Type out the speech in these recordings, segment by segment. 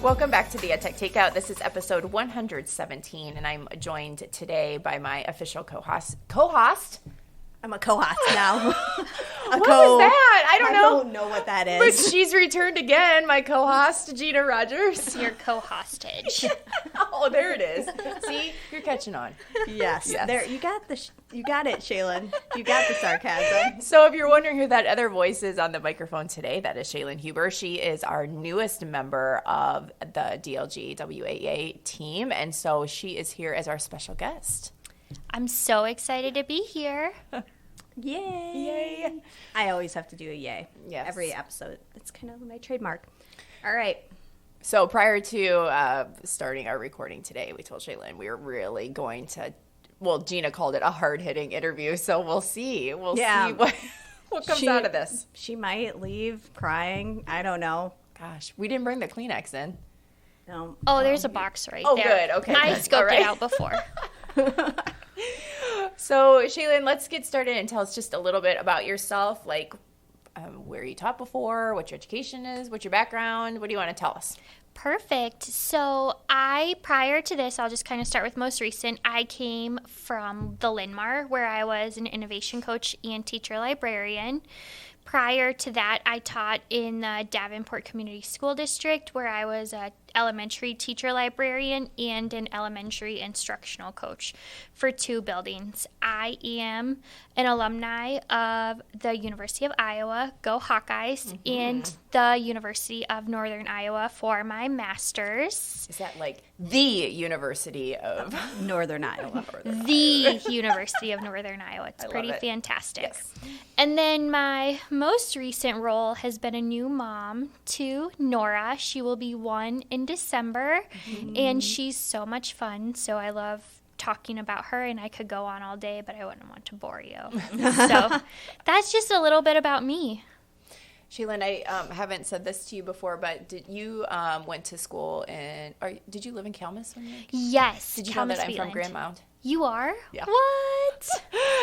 Welcome back to the ITEC Takeout. This is episode 117, and I'm joined today by my official co-host. I'm a co-host now. What was that? I don't know what that is. But she's returned again, my co-host, Gina Rogers. Your co-hostage. Oh, there it is. See? You're catching on. Yes. There, you got it, Shalyn. You got the sarcasm. So if you're wondering who that other voice is on the microphone today, that is Shalyn Huber. She is our newest member of the DLG WAA team, and so she is here as our special guest. I'm so excited to be here. Yay. Yay. I always have to do a yay. Yes. Every episode. That's kind of my trademark. All right. So prior to starting our recording today, we told Shalyn we were really going to, well, Gina called it a hard-hitting interview, so we'll see. We'll see what comes out of this. She might leave crying. I don't know. Gosh, we didn't bring the Kleenex in. No. Oh, there's a box right Oh, there. good. Okay, I good. scoped All right. it out before. So, Shalyn, let's get started and tell us just a little bit about yourself, like where you taught before, what your education is, what's your background, what do you want to tell us? Perfect. So prior to this, I'll just kind of start with most recent. I came from the Linmar, where I was an innovation coach and teacher librarian. Prior to that, I taught in the Davenport Community School District, where I was an elementary teacher librarian and an elementary instructional coach for 2 buildings. I am an alumni of the University of Iowa, go Hawkeyes, and the University of Northern Iowa for my master's. Is that like the University of Northern Iowa. The University of Northern Iowa. It's pretty fantastic. Yes. And then my most recent role has been a new mom to Nora. She will be 1 in December, and she's so much fun. So I love talking about her, and I could go on all day, but I wouldn't want to bore you. So that's just a little bit about me. Shalyn, I haven't said this to you before, but did you went to school did you live in Kalmus when you were a kid? Yes. Did you know that I'm from Grand Mound? You are? Yeah. What?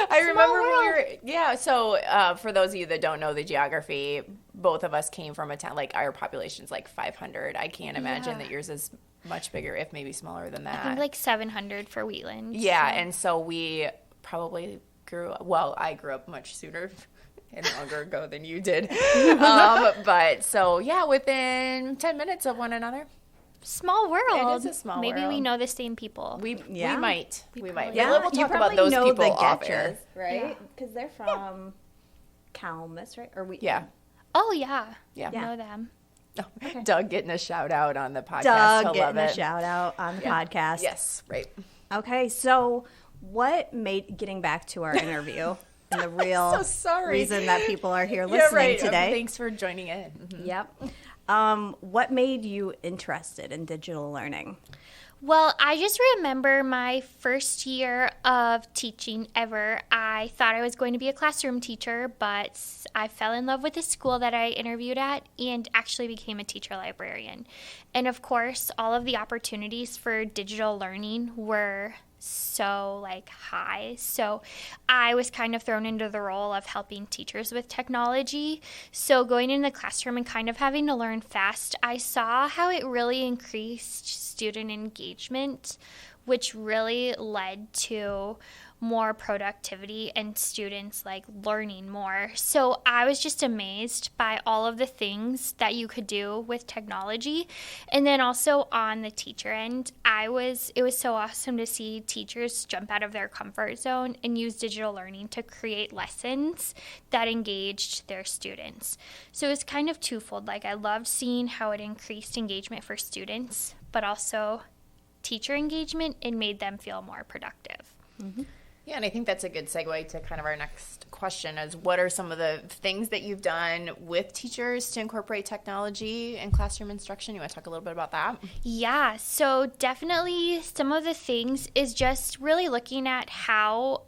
I remember when we were, so for those of you that don't know the geography, both of us came from a town, like our population's like 500. I can't imagine that yours is much bigger, if maybe smaller than that. I think like 700 for Wheatland. Yeah, so. and so we probably I grew up much sooner and longer ago than you did. But so, yeah, within 10 minutes of one another. Small world. It is a small world. Maybe we know the same people. We might. We might. Yeah, We'll talk about those know people the off Getches, air. right? Because they're from Kalmus, right? Yeah. Oh, yeah. Yeah. I know them. Doug getting a shout out on the podcast. Doug He'll getting love a it. shout out on the podcast. Yes, right. Okay, so what made getting back to our interview and the real So sorry. reason that people are here listening today? Thanks for joining in. Mm-hmm. Yep. What made you interested in digital learning? Well, I just remember my first year of teaching ever. I thought I was going to be a classroom teacher, but I fell in love with the school that I interviewed at and actually became a teacher librarian. And of course, all of the opportunities for digital learning were so high. So I was kind of thrown into the role of helping teachers with technology. So going in the classroom and kind of having to learn fast, I saw how it really increased student engagement, which really led to more productivity and students learning more. So I was just amazed by all of the things that you could do with technology. And then also on the teacher end, it was so awesome to see teachers jump out of their comfort zone and use digital learning to create lessons that engaged their students. So it was kind of twofold. I loved seeing how it increased engagement for students, but also teacher engagement and made them feel more productive. Mm-hmm. Yeah, and I think that's a good segue to kind of our next question is what are some of the things that you've done with teachers to incorporate technology in classroom instruction? You want to talk a little bit about that? Yeah, so definitely some of the things is just really looking at how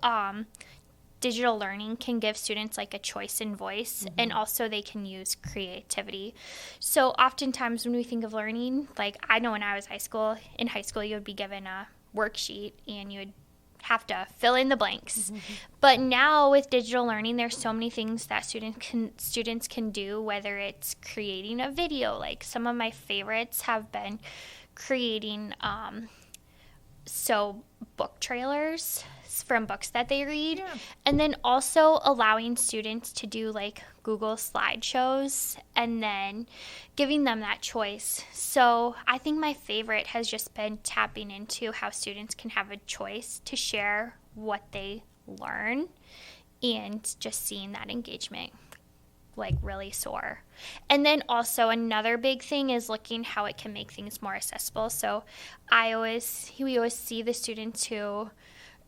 digital learning can give students a choice and voice, and also they can use creativity. So oftentimes when we think of learning, I know when I was in high school you would be given a worksheet and you would have to fill in the blanks. But now with digital learning, there's so many things that students can do, whether it's creating a video. Like some of my favorites have been creating book trailers from books that they read, and then also allowing students to do like Google slideshows and then giving them that choice. So I think my favorite has just been tapping into how students can have a choice to share what they learn, and just seeing that engagement like really soar. And then also another big thing is looking how it can make things more accessible. So we always see the students who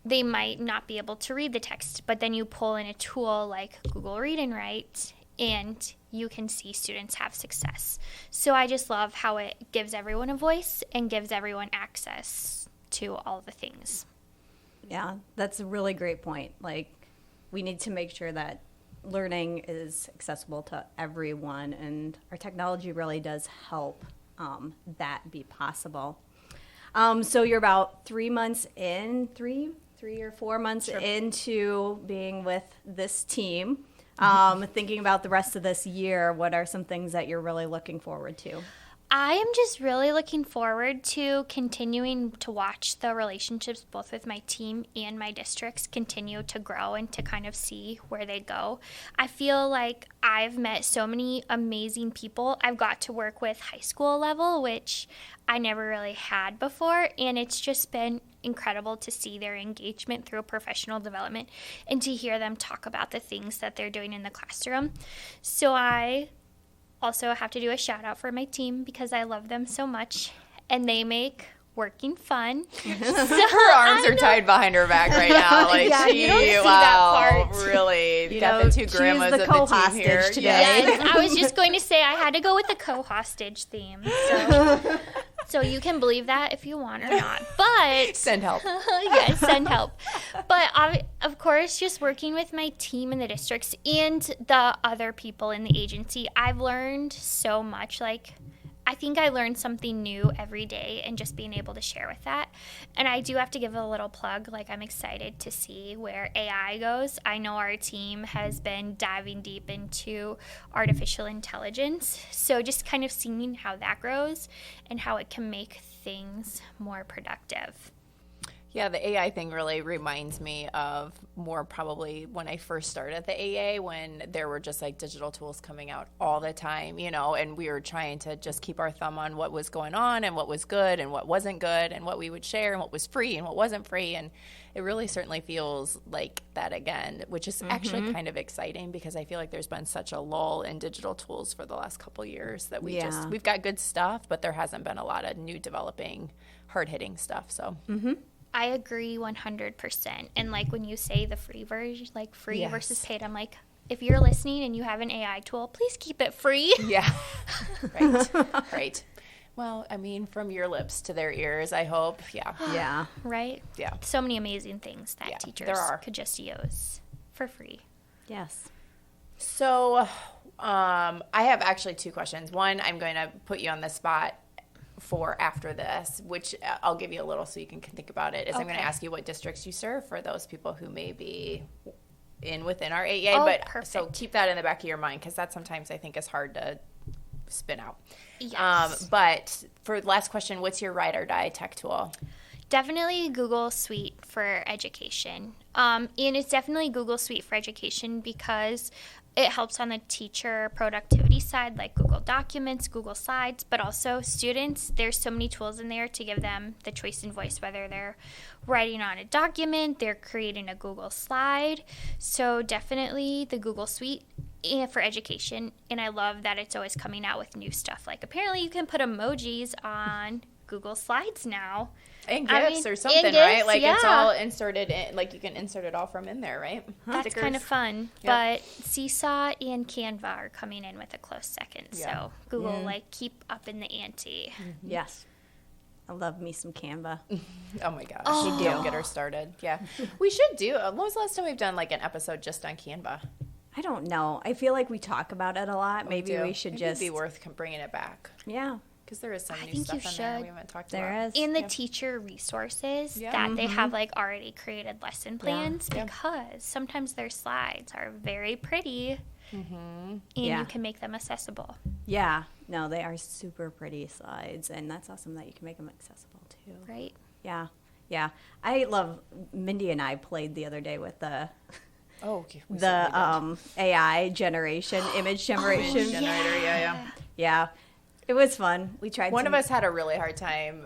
they might not be able to read the text, but then you pull in a tool like Google Read and Write, and you can see students have success. So I just love how it gives everyone a voice and gives everyone access to all the things. Yeah, that's a really great point. Like, we need to make sure that learning is accessible to everyone, and our technology really does help that be possible. So you're about 3 months in, three or 4 months into being with this team. Thinking about the rest of this year, what are some things that you're really looking forward to? I am just really looking forward to continuing to watch the relationships both with my team and my districts continue to grow and to kind of see where they go. I feel like I've met so many amazing people. I've got to work with high school level, which I never really had before, and it's just been incredible to see their engagement through professional development and to hear them talk about the things that they're doing in the classroom. So I also have to do a shout out for my team because I love them so much, and they make working fun. Her arms are tied behind her back right now. Like, yeah, you don't see that part. Really, you got the two grandmas she's the of the team here today. Yes, I was just going to say I had to go with the co-hostage theme. So you can believe that if you want or not. But send help. Yes, send help. But of course, just working with my team in the districts and the other people in the agency, I've learned so much. Like, I think I learn something new every day, and just being able to share with that. And I do have to give a little plug. Like, I'm excited to see where AI goes. I know our team has been diving deep into artificial intelligence. So just kind of seeing how that grows and how it can make things more productive. Yeah, the AI thing really reminds me of more probably when I first started at the AA, when there were just like digital tools coming out all the time, you know, and we were trying to just keep our thumb on what was going on and what was good and what wasn't good and what we would share and what was free and what wasn't free. And it really certainly feels like that again, which is actually kind of exciting because I feel like there's been such a lull in digital tools for the last couple years that we've got good stuff, but there hasn't been a lot of new developing, hard-hitting stuff. So. I agree 100%. And like when you say the free version, like free versus paid, I'm like, if you're listening and you have an AI tool, please keep it free. Yeah. Right. Well, I mean, from your lips to their ears, I hope. Yeah. Yeah. Right? Yeah. So many amazing things that teachers could just use for free. Yes. So I have actually two questions. One, I'm going to put you on the spot for after this, which I'll give you a little so you can think about it, is I'm going to ask you what districts you serve for those people who may be within our AEA. Perfect. So keep that in the back of your mind because that sometimes I think is hard to spin out. Yes. But for the last question, what's your ride or die tech tool? Definitely Google Suite for education. And it's definitely Google Suite for education because it helps on the teacher productivity side, like Google Documents, Google Slides, but also students. There's so many tools in there to give them the choice and voice, whether they're writing on a document, they're creating a Google slide. So definitely the Google Suite for education. And I love that it's always coming out with new stuff. Like apparently you can put emojis on Google Slides now. And GIFs or something, right? Like it's all inserted in, like you can insert it all from in there, right? That's Stickers. kind of fun. Yep. But Seesaw and Canva are coming in with a close second. Yeah. So Google, like, keep up in the ante. Yes. I love me some Canva. Oh my gosh. Don't get her started. Yeah. We should do, when was the last time we've done like an episode just on Canva? I don't know. I feel like we talk about it a lot. Maybe we should Maybe just. It'd be worth bringing it back. Yeah. Because there is some I new think stuff you in there should. we haven't talked There about. is. In the teacher resources that they have like already created lesson plans because sometimes their slides are very pretty and you can make them accessible. Yeah. No, they are super pretty slides, and that's awesome that you can make them accessible too. Right. Yeah. Yeah. I love, Mindy and I played the other day with the AI generation, image generation. Generator, yeah. Yeah. It was fun. We tried One of us had a really hard time.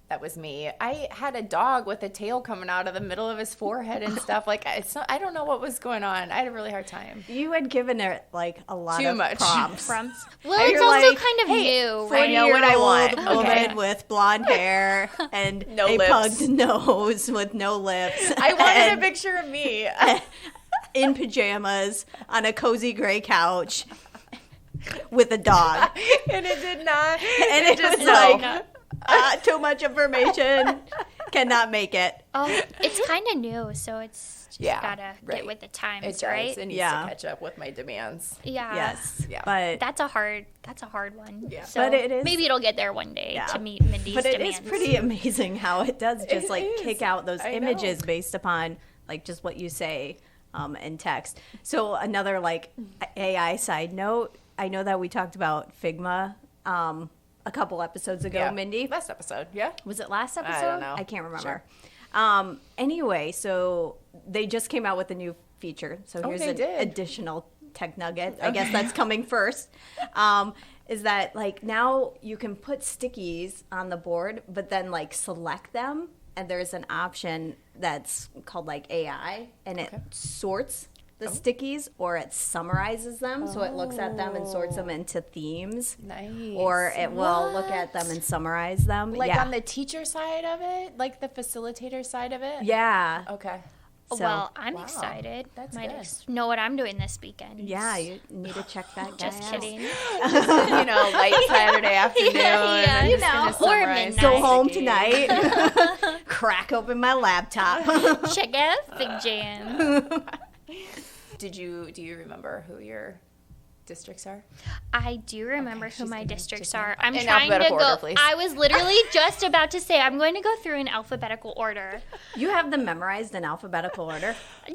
That was me. I had a dog with a tail coming out of the middle of his forehead and stuff. Like, I don't know what was going on. I had a really hard time. You had given it like a lot Too of much. prompts. Well, And it's you're also like, kind of new, right? I know what I want. 40-year-old Okay. woman with blonde hair and No a lips. pugged nose with no lips. I wanted and a picture of me. in pajamas on a cozy gray couch with a dog. And it did not. And it just was no. like, too much information. Cannot make it. Oh, it's kind of new, so it's just gotta get with the times, It does. right? It needs Yeah. to catch up with my demands. Yeah. Yes. Yeah. But That's a hard one. Yeah. So But it is- maybe it'll get there one day Yeah. to meet Mindy's But it demands. is pretty amazing how it does just like is. kick out those I images know. based upon like just what you say in text. So another like AI side note, I know that we talked about Figma a couple episodes ago, Mindy. Last episode, yeah. Was it last episode? don't know. I can't remember. Sure. Anyway, so they just came out with a new feature. So here's they an did. additional tech nugget. I guess that's coming first. Is that like now you can put stickies on the board, but then like select them, and there's an option that's called like AI, and it sorts the stickies, or it summarizes them, so it looks at them and sorts them into themes. Nice. Or it will look at them and summarize them. Like yeah. on the teacher side of it? Like the facilitator side of it? Yeah. Okay. So, Well, I'm Wow. excited. That's Might good. know what I'm doing this weekend. yeah, you need to check that guy Just out. kidding. Late Saturday afternoon. Yeah, and you just gonna know. Or summarize midnight. Go home sticky. tonight, crack open my laptop. Check out Fig Jam. Do you remember who your districts are? I do remember who she's my gonna districts just- are. I'm In trying to alphabetical go. order, please. I was literally just about to say I'm going to go through in alphabetical order. You have them memorized in alphabetical order? No.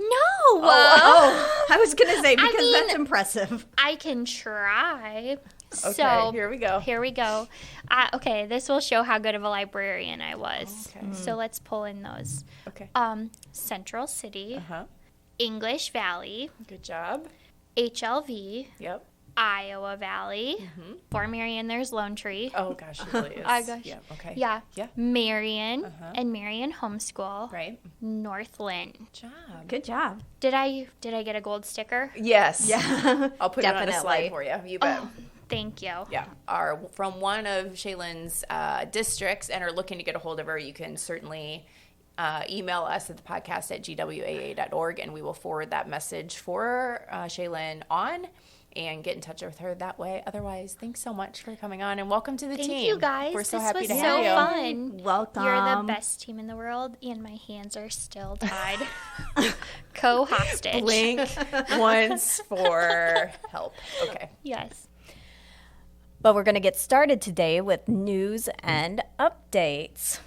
Oh, I was going to say, because mean- that's impressive. I can try. Okay, So here we go. Here we go. Okay, this will show how good of a librarian I was. Okay. So let's pull in those. Okay. Central City, Uh-huh. English Valley, Good job. HLV, Yep. Iowa Valley. For Marion, there's Lone Tree. Oh, gosh, it really is. Oh, gosh. Yeah, okay. Yeah. Yeah. Marion and Marion Homeschool. Right. Northland. Good job. Good job. Did I get a gold sticker? Yes. Yeah. I'll put it on a Definitely. slide for you. You bet. Oh, thank you. Yeah, are from one of Shalyn's districts and are looking to get a hold of her, you can certainly email us at the podcast at gwaa.org, and we will forward that message for Shalyn on and get in touch with her that way. Otherwise, thanks so much for coming on, and welcome to the Thank team. you guys. We're so this happy was to so have you. fun. Welcome. You're the best team in the world, and my hands are still tied. Co-hostage. Blink once for help. Okay. Yes. But we're going to get started today with news and updates.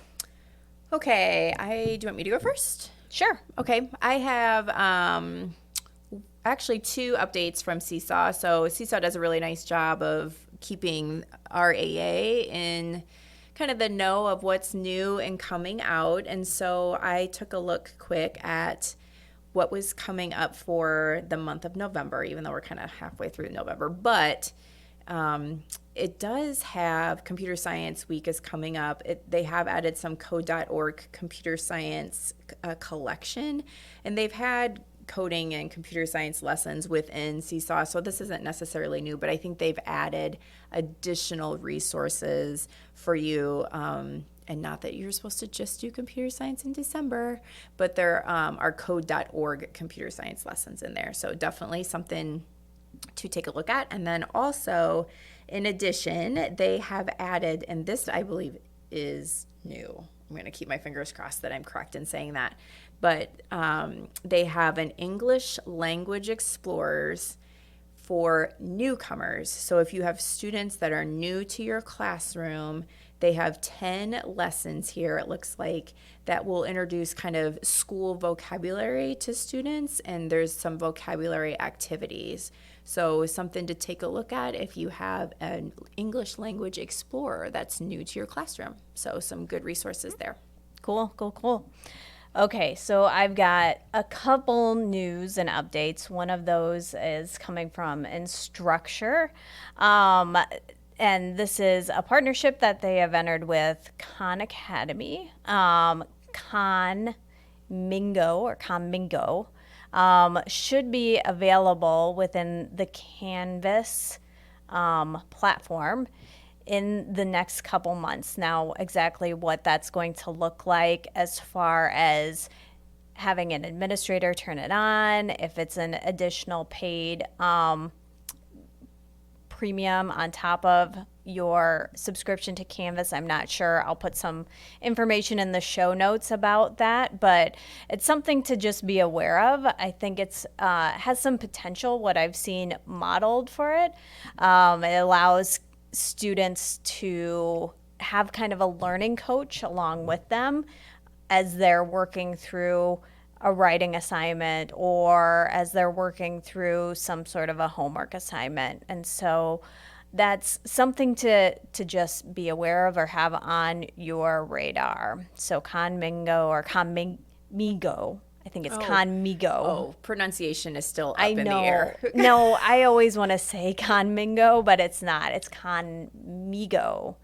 Okay, do you want me to go first? Sure. Okay, I have actually two updates from Seesaw. So Seesaw does a really nice job of keeping our AA in kind of the know of what's new and coming out. And so I took a look quick at what was coming up for the month of November, even though we're kind of halfway through November. But it does have Computer Science Week is coming up. They have added some code.org computer science collection, and they've had coding and computer science lessons within Seesaw, so this isn't necessarily new, but I think they've added additional resources for you, and not that you're supposed to just do computer science in December, but there are code.org computer science lessons in there, so definitely something to take a look at. And then also, in addition, they have added, and this I believe is new. I'm going to keep my fingers crossed that I'm correct in saying that. But they have an English Language Explorers for newcomers. So if you have students that are new to your classroom, they have 10 lessons here, it looks like, that will introduce kind of school vocabulary to students, and there's some vocabulary activities. So something to take a look at if you have an English language explorer that's new to your classroom. So some good resources there. Cool. Okay, so I've got a couple news and updates. One of those is coming from Instructure. And this is a partnership that they have entered with Kahn Academy. Kahnmingo or Kahnmingo should be available within the Canvas platform in the next couple months. Now, exactly what that's going to look like as far as having an administrator turn it on, if it's an additional paid premium on top of your subscription to Canvas, I'm not sure. I'll put some information in the show notes about that, but it's something to just be aware of. I think it's has some potential, what I've seen modeled for it. It allows students to have kind of a learning coach along with them as they're working through a writing assignment or as they're working through some sort of a homework assignment. And so that's something to just be aware of or have on your radar. So Kahnmingo or Kahnmingo, I think it's Kahnmingo. Oh, pronunciation is still up in the air. No, I always want to say Kahnmingo, but it's not. It's Kahnmingo.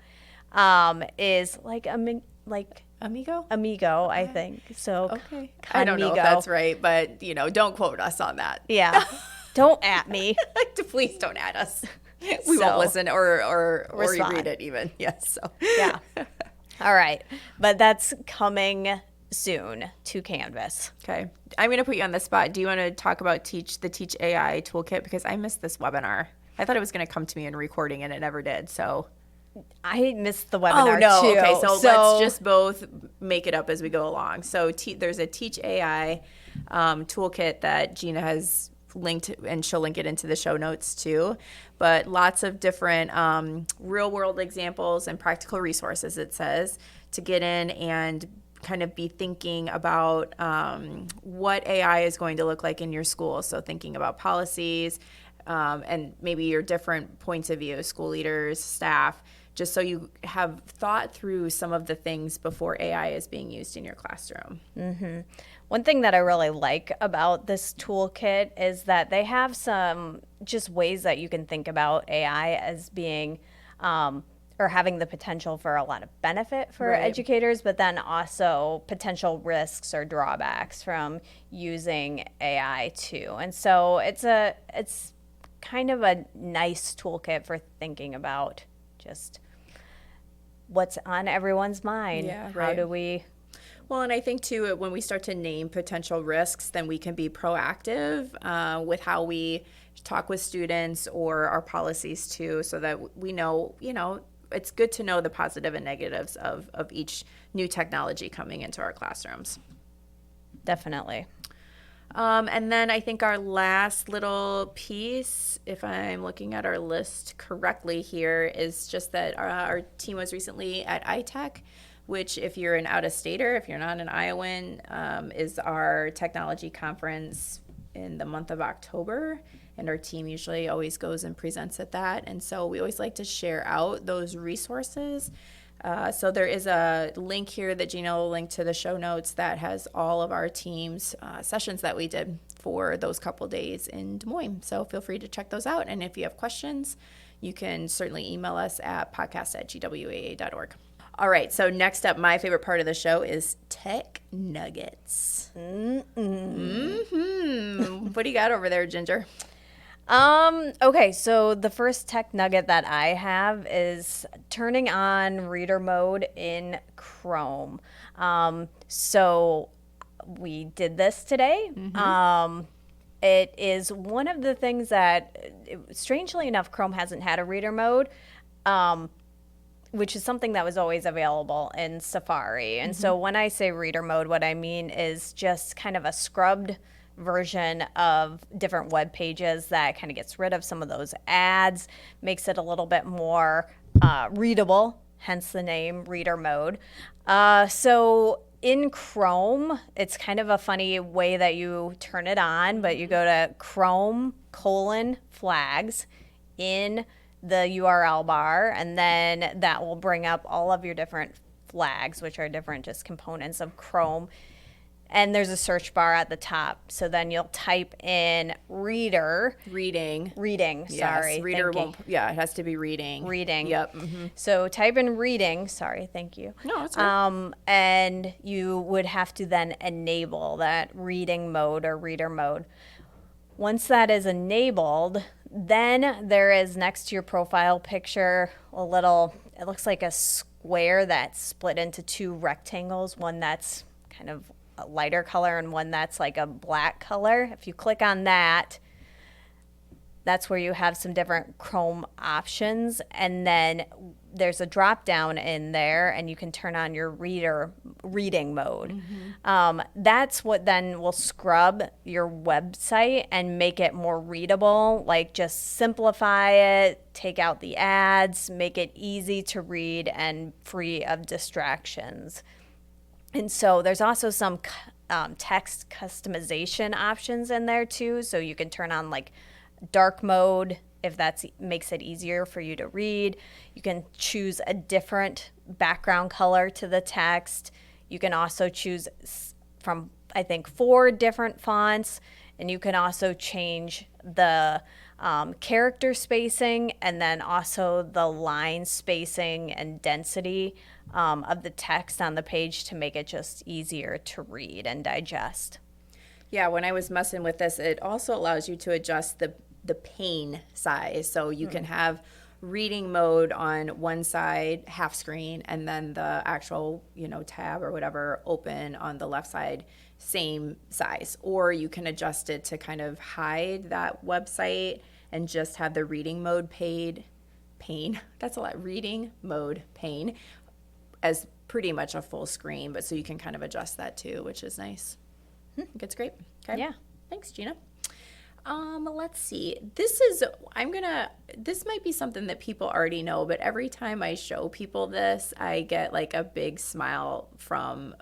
Is like Amigo? Amigo, I think. So okay. I don't know if that's right, but don't quote us on that. Yeah. Don't at me. Please don't at us. We won't listen or read it even. Yes. So. Yeah. All right. But that's coming soon to Canvas. Okay. I'm going to put you on the spot. Do you want to talk about the Teach AI Toolkit? Because I missed this webinar. I thought it was going to come to me in recording, and it never did. So I missed the webinar too. Okay. So let's just both make it up as we go along. So there's a Teach AI toolkit that Gina has linked, and she'll link it into the show notes too. But lots of different real world examples and practical resources, it says, to get in and kind of be thinking about what AI is going to look like in your school. So thinking about policies and maybe your different points of view, school leaders, staff, just so you have thought through some of the things before AI is being used in your classroom. Mm-hmm. One thing that I really like about this toolkit is that they have some just ways that you can think about AI as being or having the potential for a lot of benefit for educators, but then also potential risks or drawbacks from using AI too. And so it's kind of a nice toolkit for thinking about just what's on everyone's mind. Yeah, How do we... Well, and I think, too, when we start to name potential risks, then we can be proactive with how we talk with students or our policies, too, so that we know, it's good to know the positive and negatives of each new technology coming into our classrooms. Definitely. And then I think our last little piece, if I'm looking at our list correctly here, is just that our team was recently at ITEC, which, if you're an out-of-stater, if you're not an Iowan, is our technology conference in the month of October. And our team usually always goes and presents at that. And so we always like to share out those resources. So there is a link here that Gina will link to the show notes that has all of our team's sessions that we did for those couple days in Des Moines. So feel free to check those out. And if you have questions, you can certainly email us at podcast@gwaa.org. All right, so next up, my favorite part of the show is Tech Nuggets. Mm-hmm. What do you got over there, Ginger? Okay, so the first tech nugget that I have is turning on reader mode in Chrome. So we did this today. Mm-hmm. It is one of the things that, strangely enough, Chrome hasn't had a reader mode, which is something that was always available in Safari. And so when I say reader mode, what I mean is just kind of a scrubbed version of different web pages that kind of gets rid of some of those ads, makes it a little bit more readable, hence the name Reader Mode. So in Chrome, it's kind of a funny way that you turn it on, but you go to Chrome:/flags in the URL bar, and then that will bring up all of your different flags, which are different just components of Chrome. And there's a search bar at the top. So then you'll type in reading. Yes, Sorry. reader won't. Yeah, it has to be reading. Yep. Mm-hmm. So type in reading. Sorry. Thank you. No, it's good. And you would have to then enable that reading mode or reader mode. Once that is enabled, then there is next to your profile picture a little, it looks like a square that's split into two rectangles, one that's kind of a lighter color and one that's like a black color. If you click on that, that's where you have some different Chrome options, and then there's a drop down in there and you can turn on your reading mode. That's what then will scrub your website and make it more readable, like just simplify it, take out the ads, make it easy to read and free of distractions. And so there's also some text customization options in there too. So you can turn on like dark mode if that makes it easier for you to read. You can choose a different background color to the text. You can also choose from, I think, 4 different fonts. And you can also change the character spacing and then also the line spacing and density of the text on the page to make it just easier to read and digest. Yeah, when I was messing with this, it also allows you to adjust the pane size. So you can have reading mode on one side, half screen, and then the actual, tab or whatever open on the left side, same size. Or you can adjust it to kind of hide that website and just have the reading mode pane. That's a lot. Reading mode pane as pretty much a full screen, but so you can kind of adjust that too, which is nice. I think it's great. Okay. Yeah. Thanks, Gina. Let's see. This might be something that people already know, but every time I show people this, I get like a big smile from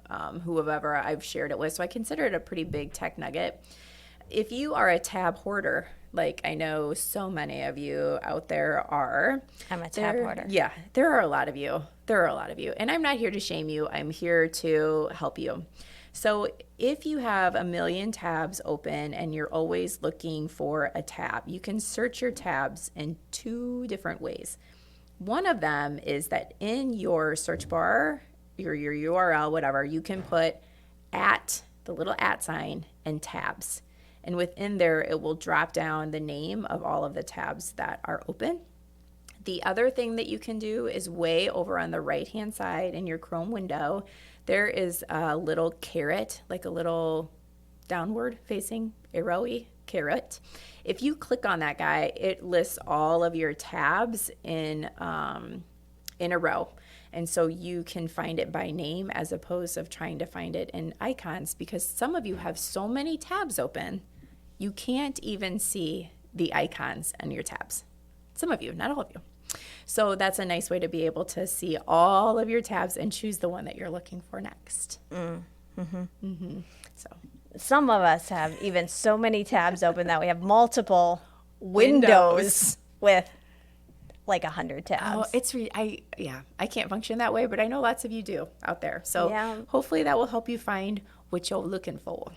whoever I've shared it with. So I consider it a pretty big tech nugget. If you are a tab hoarder, like I know so many of you out there are. I'm a tab hoarder. Yeah, there are a lot of you. And I'm not here to shame you. I'm here to help you. So if you have a million tabs open and you're always looking for a tab, you can search your tabs in 2 different ways. One of them is that in your search bar, your URL, whatever, you can put the little @ sign, and tabs. And within there, it will drop down the name of all of the tabs that are open. The other thing that you can do is way over on the right-hand side in your Chrome window, there is a little caret, like a little downward facing arrowy caret. If you click on that guy, it lists all of your tabs in a row. And so you can find it by name as opposed to trying to find it in icons, because some of you have so many tabs open, you can't even see the icons on your tabs. Some of you, not all of you. So that's a nice way to be able to see all of your tabs and choose the one that you're looking for next. So some of us have even so many tabs open that we have multiple windows with like 100 tabs. Oh, I can't function that way, but I know lots of you do out there. So hopefully that will help you find what you're looking for.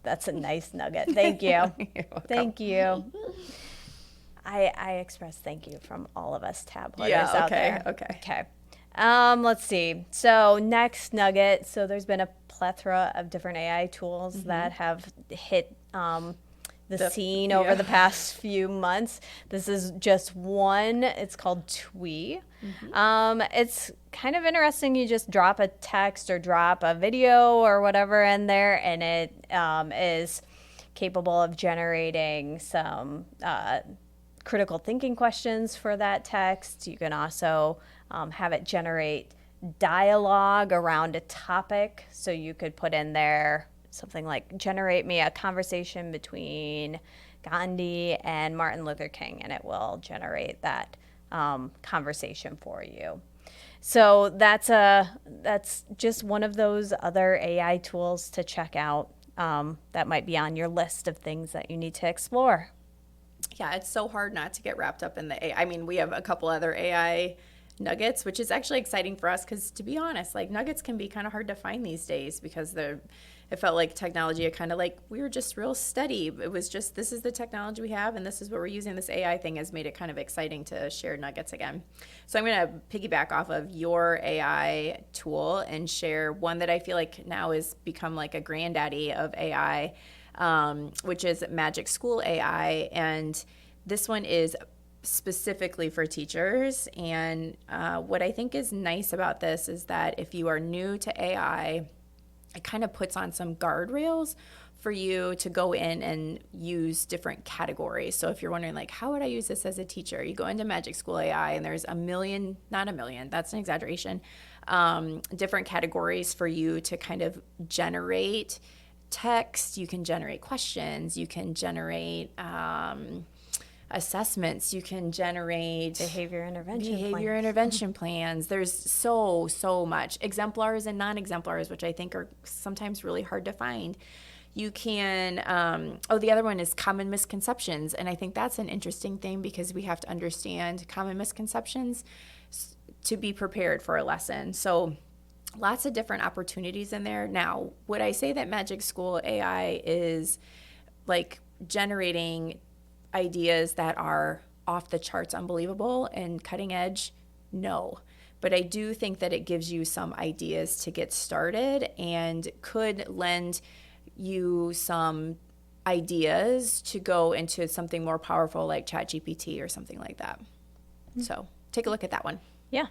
That's a nice nugget. Thank you. Thank you. I express thank you from all of us tab hoarders out there. Okay. Let's see. So next nugget. So there's been a plethora of different AI tools that have hit the scene over the past few months. This is just one. It's called Twee. It's kind of interesting. You just drop a text or drop a video or whatever in there, and it is capable of generating some critical thinking questions for that text. You can also have it generate dialogue around a topic. So you could put in there something like generate me a conversation between Gandhi and Martin Luther King, and it will generate that conversation for you. So that's just one of those other AI tools to check out that might be on your list of things that you need to explore. Yeah, it's so hard not to get wrapped up in the AI. I mean, we have a couple other AI nuggets, which is actually exciting for us because, to be honest, like nuggets can be kind of hard to find these days because it felt like technology, kind of like we were just real steady. It was just, this is the technology we have and this is what we're using. This AI thing has made it kind of exciting to share nuggets again. So I'm going to piggyback off of your AI tool and share one that I feel like now has become like a granddaddy of AI, which is Magic School AI. And this one is specifically for teachers. And what I think is nice about this is that if you are new to AI, it kind of puts on some guardrails for you to go in and use different categories. So if you're wondering, like, how would I use this as a teacher? You go into Magic School AI and there's not a million, that's an exaggeration, different categories for you to kind of generate text. You can generate questions. You can generate assessments. You can generate behavior intervention plans. There's so much. Exemplars and non-exemplars, which I think are sometimes really hard to find. You can, the other one is common misconceptions. And I think that's an interesting thing because we have to understand common misconceptions to be prepared for a lesson. So lots of different opportunities in there. Now, would I say that Magic School AI is like generating ideas that are off the charts unbelievable and cutting edge? No. But I do think that it gives you some ideas to get started and could lend you some ideas to go into something more powerful like ChatGPT or something like that. So take a look at that one. Yeah.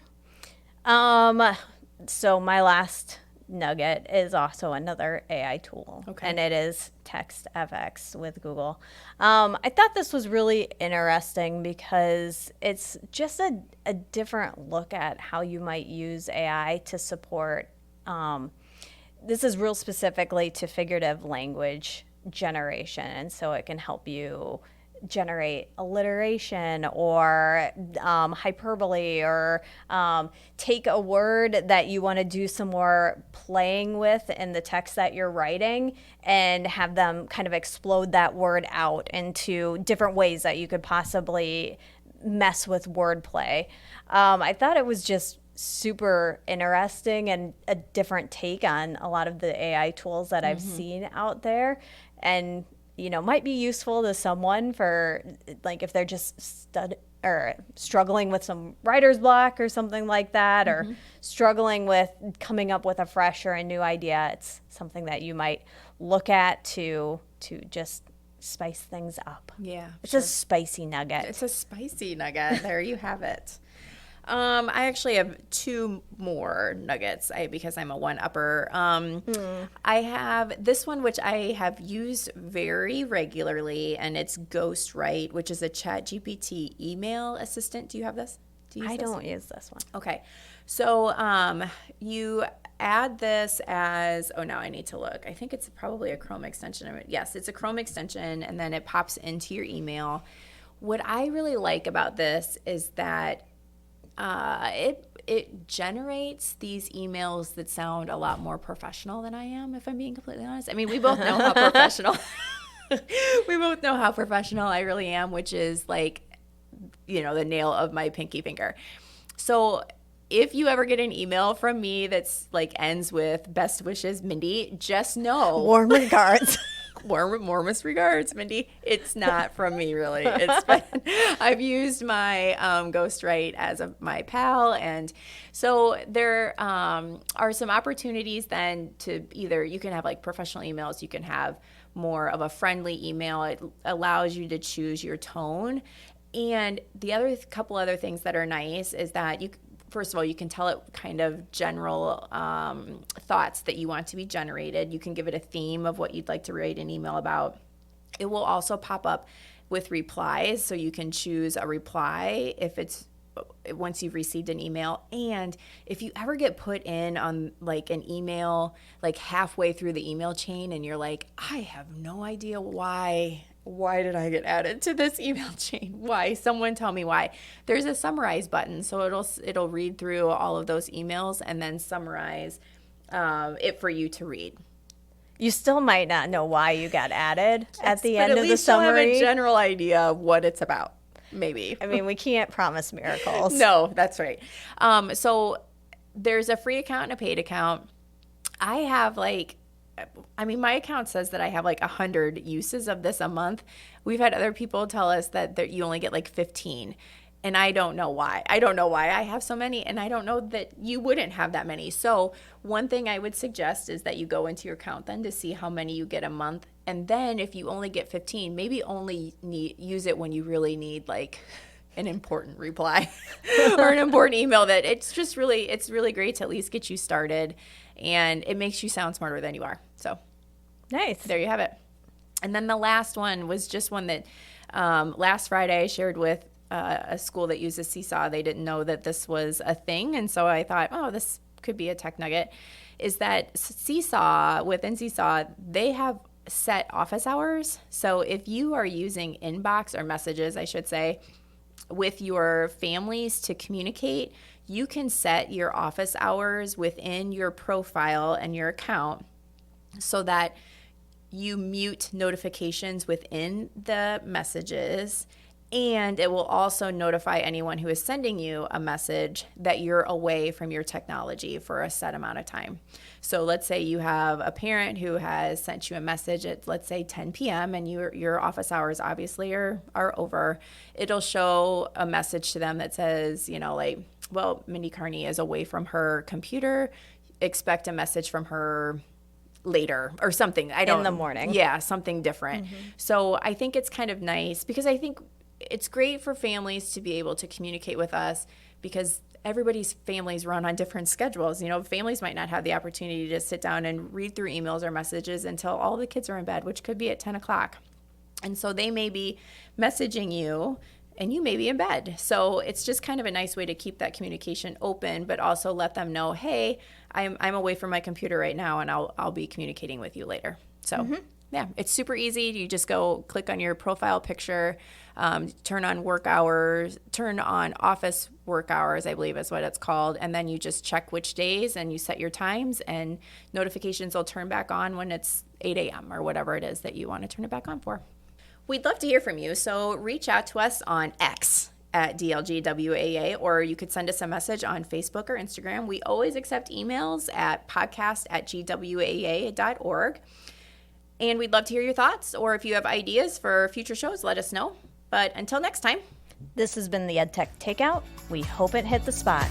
So my last nugget is also another AI tool, and it is TextFX with Google. I thought this was really interesting because it's just a different look at how you might use AI to support. This is real specifically to figurative language generation, and so it can help you generate alliteration or hyperbole, or take a word that you want to do some more playing with in the text that you're writing and have them kind of explode that word out into different ways that you could possibly mess with wordplay. I thought it was just super interesting and a different take on a lot of the AI tools that I've seen out there, and might be useful to someone for like if they're just struggling with some writer's block or something like that, or struggling with coming up with a fresh or a new idea. It's something that you might look at to just spice things up. Yeah, it's a spicy nugget. It's a spicy nugget. There you have it. I actually have two more nuggets because I'm a one-upper. I have this one, which I have used very regularly, and it's Ghostwrite, which is a ChatGPT email assistant. Do you have this? I don't use this one. Okay. So you add this as, now I need to look. I think it's probably a Chrome extension. Yes, it's a Chrome extension, and then it pops into your email. What I really like about this is that it generates these emails that sound a lot more professional than I am, if I'm being completely honest. I mean, we both know how professional I really am, which is like, the nail of my pinky finger. So if you ever get an email from me that's like ends with best wishes, Mindy, just know. Warm regards. Warmest regards, Mindy. It's not from me, really. I've used my Ghostwrite as my pal, and so there are some opportunities then to either you can have like professional emails, you can have more of a friendly email. It allows you to choose your tone, and the couple other things that are nice is that first of all, you can tell it kind of general thoughts that you want to be generated. You can give it a theme of what you'd like to write an email about. It will also pop up with replies, so you can choose a reply if it's once you've received an email. And if you ever get put in on like an email, like halfway through the email chain and you're like, I have no idea why did I get added to this email chain? Why? Someone tell me why. There's a summarize button. So it'll read through all of those emails and then summarize it for you to read. You still might not know why you got added at the end of the But at least you'll have summary. a general idea of what it's about, maybe. I mean, we can't promise miracles. No, that's right. So there's a free account and a paid account. I have my account says that I have like 100 uses of this a month. We've had other people tell us that you only get like 15. And I don't know why. I don't know why I have so many, and I don't know that you wouldn't have that many. So one thing I would suggest is that you go into your account then to see how many you get a month. And then if you only get 15, maybe only use it when you really need like an important reply or an important email. That it's really great to at least get you started, and it makes you sound smarter than you are. So Nice. there you have it. And then the last one was just one that last Friday I shared with a school that uses Seesaw. They didn't know that this was a thing, and so I thought, oh, this could be a tech nugget, is that within Seesaw, they have set office hours. So if you are using inbox or messages, I should say, with your families to communicate, you can set your office hours within your profile and your account so that you mute notifications within the messages, and it will also notify anyone who is sending you a message that you're away from your technology for a set amount of time. So let's say you have a parent who has sent you a message at, let's say, 10 p.m. and your office hours obviously are over. It'll show a message to them that says, Mindy Carney is away from her computer. Expect a message from her later or something. In the morning. Yeah, something different. Mm-hmm. So I think it's kind of nice because I think it's great for families to be able to communicate with us because everybody's families run on different schedules. Families might not have the opportunity to sit down and read through emails or messages until all the kids are in bed, which could be at 10 o'clock. And so they may be messaging you and you may be in bed. So it's just kind of a nice way to keep that communication open, but also let them know, hey, I'm away from my computer right now and I'll be communicating with you later. So yeah, it's super easy. You just go click on your profile picture, turn on office work hours, I believe is what it's called. And then you just check which days and you set your times, and notifications will turn back on when it's 8 a.m. or whatever it is that you want to turn it back on for. We'd love to hear from you. So reach out to us on X at DLGWAA, or you could send us a message on Facebook or Instagram. We always accept emails at podcast@gwaa.org. And we'd love to hear your thoughts, or if you have ideas for future shows, let us know. But until next time. This has been the EdTech Takeout. We hope it hit the spot.